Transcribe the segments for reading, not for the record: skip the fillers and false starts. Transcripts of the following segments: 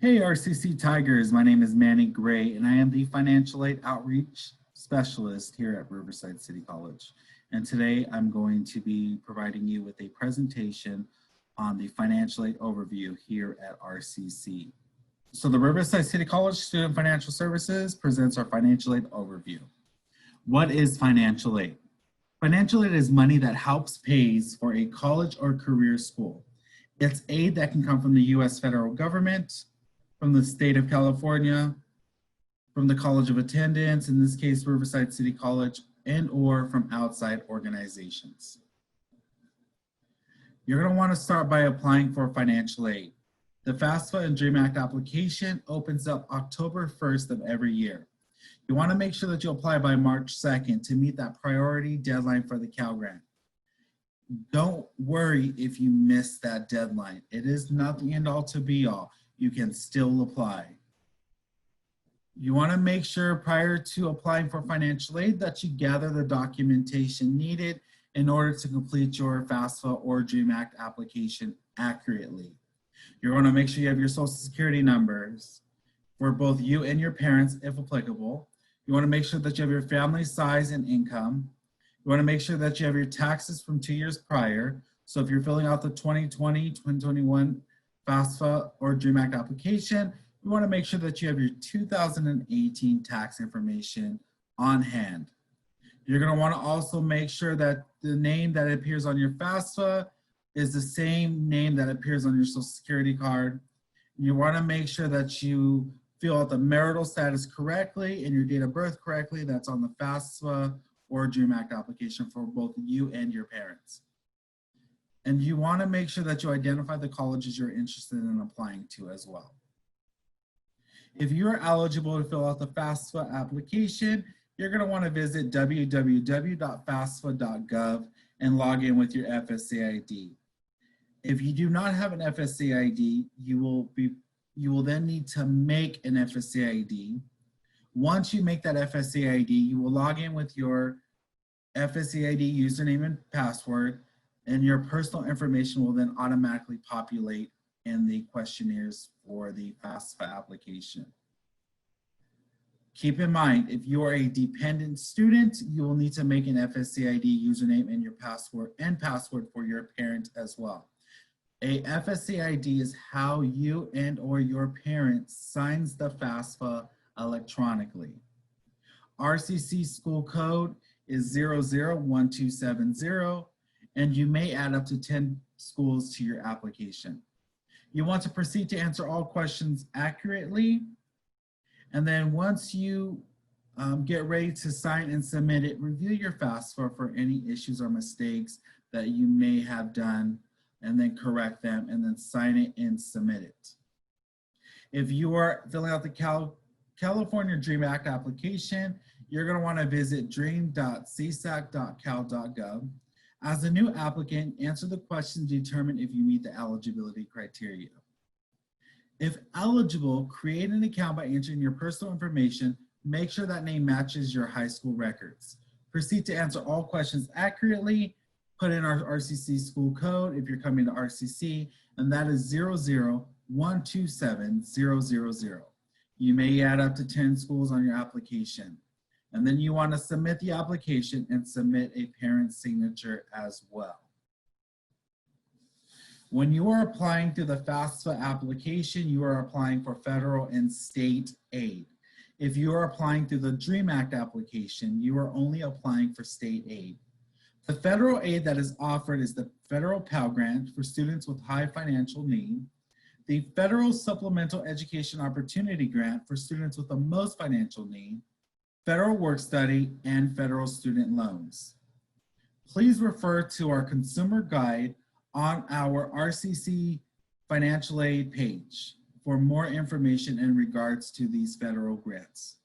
Hey RCC Tigers, my name is Manny Gray and I am the Financial Aid Outreach Specialist here at Riverside City College. And today I'm going to be providing you with a presentation on the financial aid overview here at RCC. So the Riverside City College Student Financial Services presents our financial aid overview. What is financial aid? Financial aid is money that helps pays for a college or career school. It's aid that can come from the U.S. federal government, from the state of California, from the College of Attendance, in this case, Riverside City College, and or from outside organizations. You're going to want to start by applying for financial aid. The FAFSA and DREAM Act application opens up October 1st of every year. You want to make sure that you apply by March 2nd to meet that priority deadline for the Cal Grant. Don't worry if you miss that deadline. It is not the end all to be all. You can still apply. You want to make sure prior to applying for financial aid that you gather the documentation needed in order to complete your FAFSA or DREAM Act application accurately. You're going to make sure you have your social security numbers for both you and your parents, if applicable. You want to make sure that you have your family size and income. You want to make sure that you have your taxes from 2 years prior. So if you're filling out the 2020, 2021 FAFSA or DREAM Act application, you want to make sure that you have your 2018 tax information on hand. You're going to want to also make sure that the name that appears on your FAFSA is the same name that appears on your social security card. You want to make sure that you fill out the marital status correctly and your date of birth correctly. That's on the FAFSA or DREAM Act application for both you and your parents. And you want to make sure that you identify the colleges you're interested in applying to as well. If you are eligible to fill out the FAFSA application, you're going to want to visit www.fafsa.gov and log in with your FSA ID. If you do not have an FSA ID, you will then need to make an FSA ID. Once you make that FSA ID, you will log in with your FSA ID username and password, and your personal information will then automatically populate in the questionnaires for the FAFSA application. Keep in mind, if you are a dependent student, you will need to make an FSA ID username and your password for your parent as well. A FSA ID is how you and or your parent signs the FAFSA electronically. RCC school code is 001270, and you may add up to 10 schools to your application. You want to proceed to answer all questions accurately, and then once you get ready to sign and submit it, review your FAFSA for any issues or mistakes that you may have done, and then correct them, and then sign it and submit it. If you are filling out the California DREAM Act application, you're going to want to visit dream.csac.cal.gov. As a new applicant, answer the questions to determine if you meet the eligibility criteria. If eligible, create an account by entering your personal information. Make sure that name matches your high school records. Proceed to answer all questions accurately. Put in our RCC school code if you're coming to RCC, and that is 00127000. You may add up to 10 schools on your application. And then you want to submit the application and submit a parent signature as well. When you are applying to the FAFSA application, you are applying for federal and state aid. If you are applying to the DREAM Act application, you are only applying for state aid. The federal aid that is offered is the Federal Pell Grant for students with high financial need, the Federal Supplemental Education Opportunity Grant for students with the most financial need, Federal Work Study, and federal student loans. Please refer to our consumer guide on our RCC financial aid page for more information in regards to these federal grants.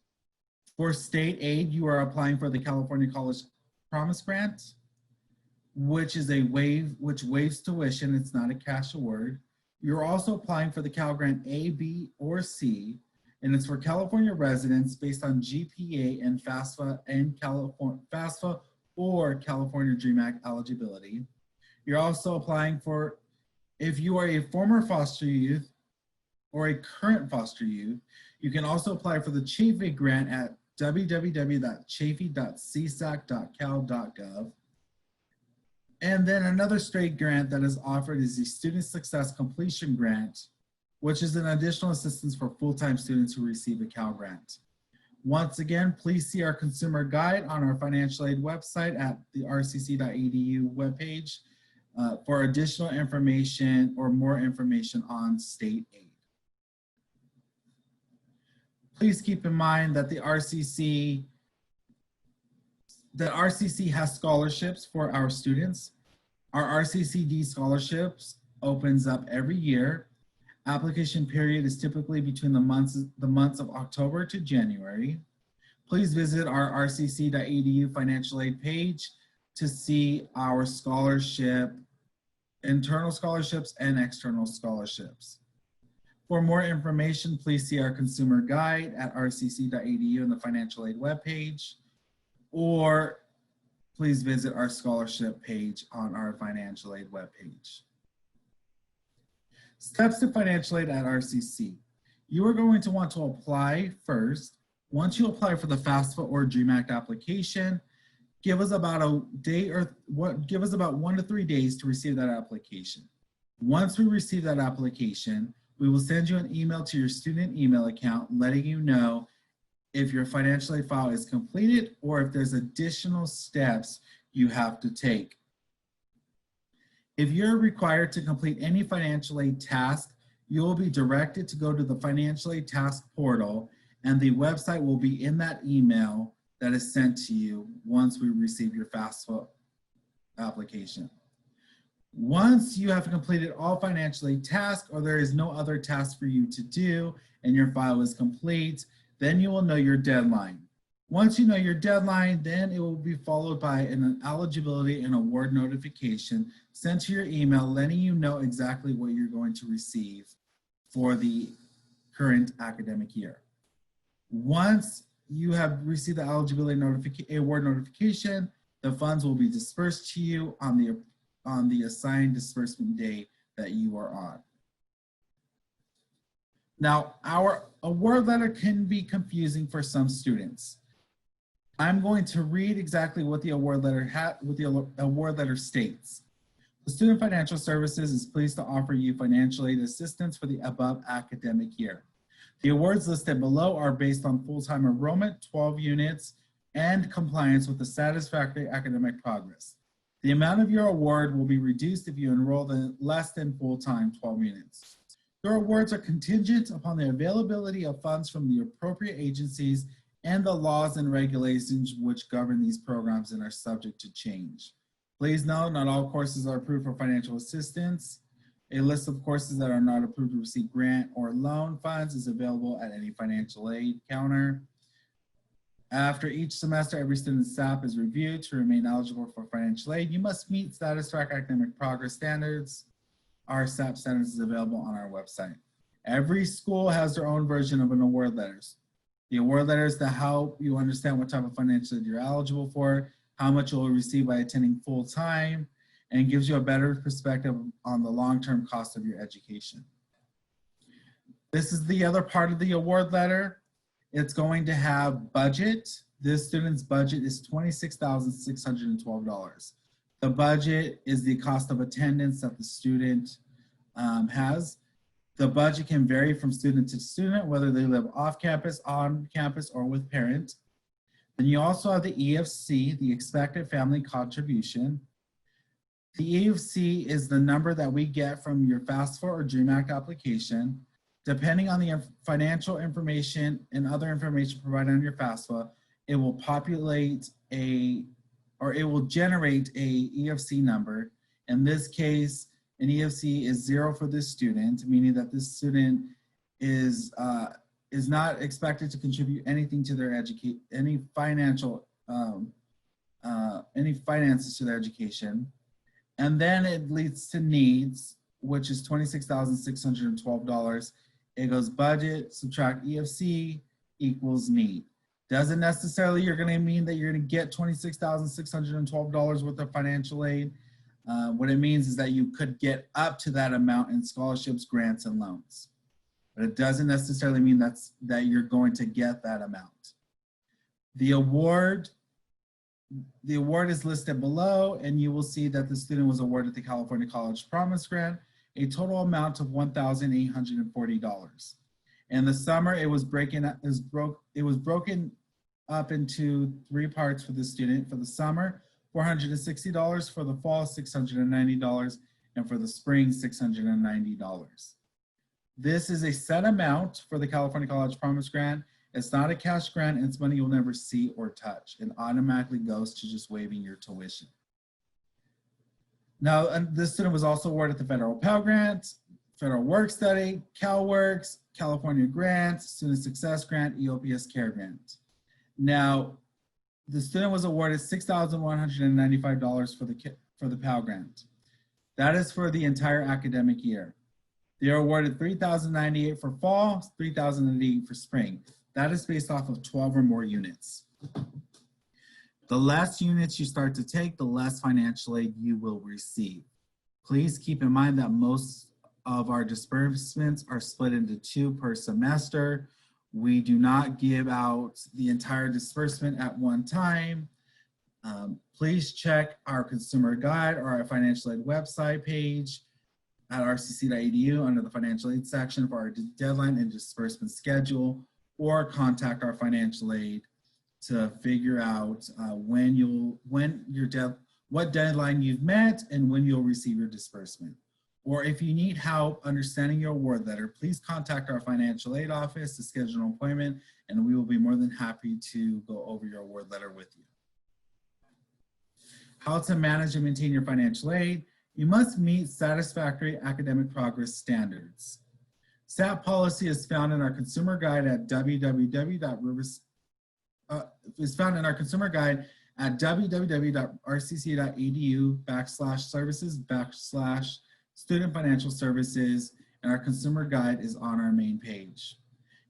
For state aid, you are applying for the California College Promise Grant, which waives tuition. It's not a cash award. You're also applying for the Cal Grant A, B, or C, and it's for California residents based on GPA and FAFSA or California DREAM Act eligibility. You're also applying for, if you are a former foster youth or a current foster youth, you can also apply for the Chafee grant at www.chafee.csac.cal.gov. And then another straight grant that is offered is the Student Success Completion Grant, which is an additional assistance for full-time students who receive a Cal Grant. Once again, please see our consumer guide on our financial aid website at the rcc.edu webpage for additional information or more information on state aid. Please keep in mind that the RCC has scholarships for our students. Our RCCD scholarships opens up every year. Application period is typically between the months of October to January. Please visit our rcc.edu financial aid page to see our scholarship, internal scholarships and external scholarships. For more information, please see our consumer guide at rcc.edu in the financial aid webpage, or please visit our scholarship page on our financial aid webpage. Steps to financial aid at RCC. You are going to want to apply first. Once you apply for the FAFSA or DREAM Act application, give us about a day give us about 1 to 3 days to receive that application. Once we receive that application, we will send you an email to your student email account letting you know if your financial aid file is completed or if there's additional steps you have to take. If you're required to complete any financial aid task, you will be directed to go to the financial aid task portal, and the website will be in that email that is sent to you once we receive your FAFSA application. Once you have completed all financial aid tasks or there is no other task for you to do and your file is complete, then you will know your deadline. Once you know your deadline, then it will be followed by an eligibility and award notification sent to your email letting you know exactly what you're going to receive for the current academic year. Once you have received the eligibility award notification, the funds will be dispersed to you on the assigned disbursement day that you are on. Now, our award letter can be confusing for some students. I'm going to read exactly what the award letter states. The Student Financial Services is pleased to offer you financial aid assistance for the above academic year. The awards listed below are based on full-time enrollment, 12 units, and compliance with the satisfactory academic progress. The amount of your award will be reduced if you enroll in less than full-time 12 units. Your awards are contingent upon the availability of funds from the appropriate agencies and the laws and regulations which govern these programs and are subject to change. Please note, not all courses are approved for financial assistance. A list of courses that are not approved to receive grant or loan funds is available at any financial aid counter. After each semester, every student's SAP is reviewed to remain eligible for financial aid. You must meet satisfactory academic progress standards. Our SAP standards is available on our website. Every school has their own version of an award letters. The award letters to help you understand what type of financial aid you're eligible for, how much you'll receive by attending full time, and gives you a better perspective on the long-term cost of your education. This is the other part of the award letter. It's going to have budget. This student's budget is $26,612. The budget is the cost of attendance that the student has. The budget can vary from student to student, whether they live off campus, on campus, or with parent. Then you also have the EFC, the expected family contribution. The EFC is the number that we get from your FAFSA or DREAM Act application. Depending on the financial information and other information provided on your FAFSA, it will populate it will generate a EFC number. In this case, an EFC is 0 for this student, meaning that this student is not expected to contribute anything to their any finances to their education. And then it leads to needs, which is $26,612. It goes budget, subtract EFC, equals need. Doesn't necessarily you're going to mean that you're going to get $26,612 worth of financial aid. What it means is that you could get up to that amount in scholarships, grants, and loans. but it doesn't necessarily mean that you're going to get that amount. The award is listed below, and you will see that the student was awarded the California College Promise Grant, a total amount of $1,840. In the summer, it was broken up into 3 parts for the student. For the summer, $460, for the fall, $690, and for the spring, $690. This is a set amount for the California College Promise Grant. It's not a cash grant, and it's money you'll never see or touch. It automatically goes to just waiving your tuition. Now, this student was also awarded the Federal Pell Grant, Federal Work Study, CalWorks, California Grant, Student Success Grant, EOPS Care Grant. Now, the student was awarded $6,195 for the Pell Grant. That is for the entire academic year. They are awarded $3,098 for fall, $3,088 for spring. That is based off of 12 or more units. The less units you start to take, the less financial aid you will receive. Please keep in mind that most of our disbursements are split into 2 per semester. We do not give out the entire disbursement at one time. Please check our consumer guide or our financial aid website page at rcc.edu under the financial aid section for our deadline and disbursement schedule, or contact our financial aid to figure out what deadline you've met and when you'll receive your disbursement. Or if you need help understanding your award letter, please contact our financial aid office to schedule an appointment, and we will be more than happy to go over your award letter with you. How to manage and maintain your financial aid. You must meet satisfactory academic progress standards. SAP policy is found in our consumer guide at www.rcc.edu/services/student financial services, and our consumer guide is on our main page.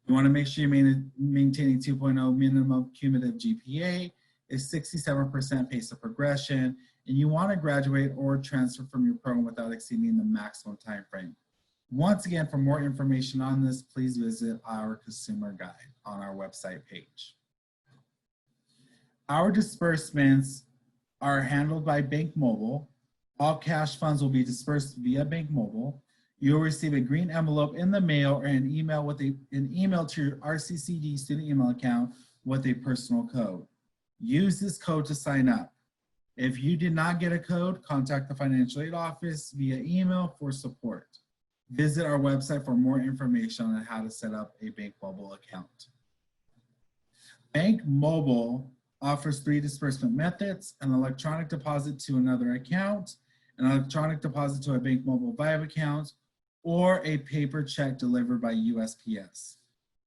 You want to make sure you're maintaining 2.0 minimum cumulative GPA, a 67% pace of progression, and you want to graduate or transfer from your program without exceeding the maximum time frame. Once again, for more information on this, please visit our consumer guide on our website page. Our disbursements are handled by Bank Mobile. All cash funds will be dispersed via Bank Mobile. You'll receive a green envelope in the mail or an email to your RCCD student email account with a personal code. Use this code to sign up. If you did not get a code, contact the financial aid office via email for support. Visit our website for more information on how to set up a Bank Mobile account. Bank Mobile offers 3 disbursement methods: an electronic deposit to another account, an electronic deposit to a Bank Mobile Vibe account, or a paper check delivered by USPS.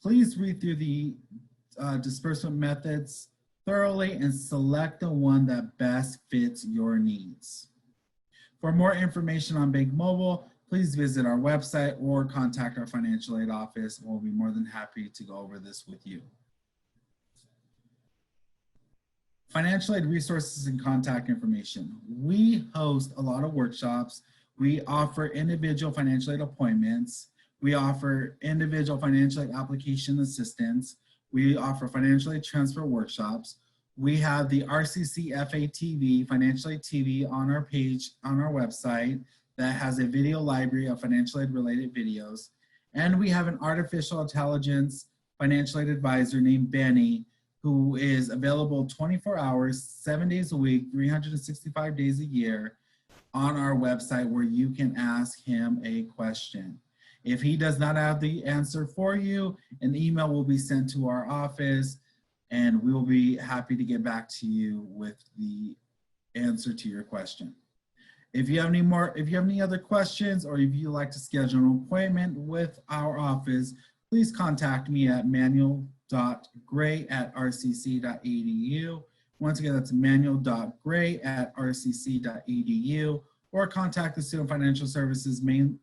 Please read through the disbursement methods thoroughly and select the one that best fits your needs. For more information on Bank Mobile, please visit our website or contact our financial aid office. We'll be more than happy to go over this with you. Financial aid resources and contact information. We host a lot of workshops. We offer individual financial aid appointments. We offer individual financial aid application assistance. We offer financial aid transfer workshops. We have the RCC FATV, Financial Aid TV, on our page, on our website, that has a video library of financial aid related videos. And we have an artificial intelligence financial aid advisor named Benny, who is available 24 hours, 7 days a week, 365 days a year on our website, where you can ask him a question. If he does not have the answer for you, an email will be sent to our office, and we will be happy to get back to you with the answer to your question. If you have any other questions, or if you'd like to schedule an appointment with our office, please contact me at manuel.gray@rcc.edu. Once again, that's manuel.gray@rcc.edu, or contact the Student Financial Services main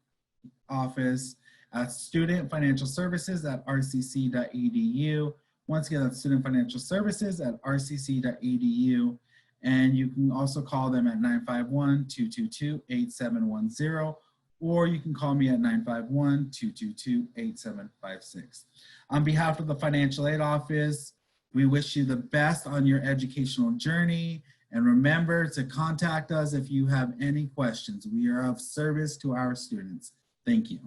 office at studentfinancialservices@rcc.edu. Once again, that's Student Financial Services at rcc.edu. And you can also call them at 951-222-8710, or you can call me at 951-222-8756. On behalf of the Financial Aid Office, we wish you the best on your educational journey, and remember to contact us if you have any questions. We are of service to our students. Thank you.